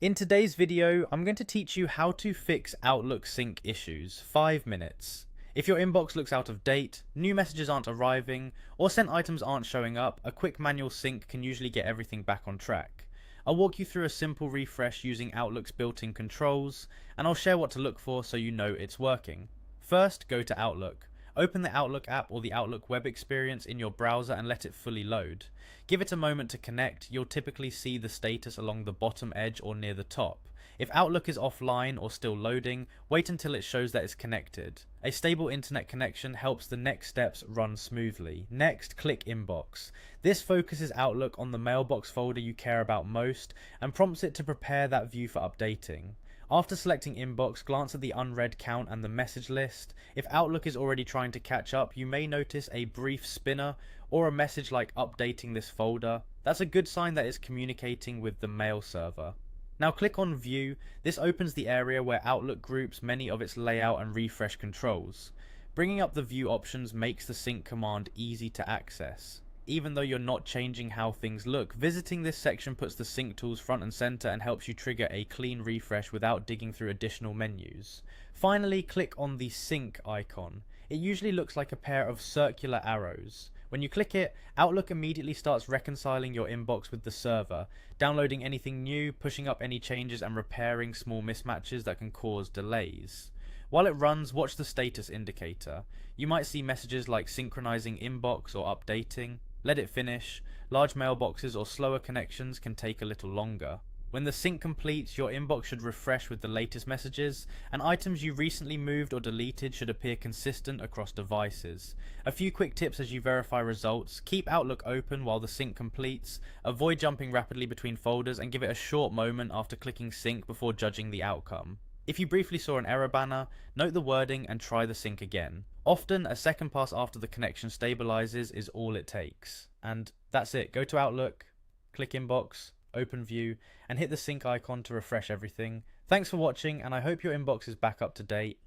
In today's video, I'm going to teach you how to fix Outlook sync issues. 5 minutes. If your inbox looks out of date, new messages aren't arriving, or sent items aren't showing up, a quick manual sync can usually get everything back on track. I'll walk you through a simple refresh using Outlook's built-in controls, and I'll share what to look for so you know it's working. First, go to Outlook. Open the Outlook app or the Outlook web experience in your browser and let it fully load. Give it a moment to connect. You'll typically see the status along the bottom edge or near the top. If Outlook is offline or still loading, wait until it shows that it's connected. A stable internet connection helps the next steps run smoothly. Next, click Inbox. This focuses Outlook on the mailbox folder you care about most and prompts it to prepare that view for updating. After selecting Inbox, glance at the unread count and the message list. If Outlook is already trying to catch up, you may notice a brief spinner or a message like updating this folder. That's a good sign that it's communicating with the mail server. Now click on View. This opens the area where Outlook groups many of its layout and refresh controls. Bringing up the view options makes the sync command easy to access. Even though you're not changing how things look, visiting this section puts the sync tools front and center and helps you trigger a clean refresh without digging through additional menus. Finally, click on the sync icon. It usually looks like a pair of circular arrows. When you click it, Outlook immediately starts reconciling your inbox with the server, downloading anything new, pushing up any changes and repairing small mismatches that can cause delays. While it runs, watch the status indicator. You might see messages like synchronizing inbox or updating. Let it finish. Large mailboxes or slower connections can take a little longer. When the sync completes, your inbox should refresh with the latest messages, and items you recently moved or deleted should appear consistent across devices. A few quick tips as you verify results: keep Outlook open while the sync completes, avoid jumping rapidly between folders, and give it a short moment after clicking sync before judging the outcome. If you briefly saw an error banner, note the wording and try the sync again. Often, a second pass after the connection stabilizes is all it takes. And that's it. Go to Outlook, click Inbox, open View, and hit the sync icon to refresh everything. Thanks for watching, and I hope your inbox is back up to date.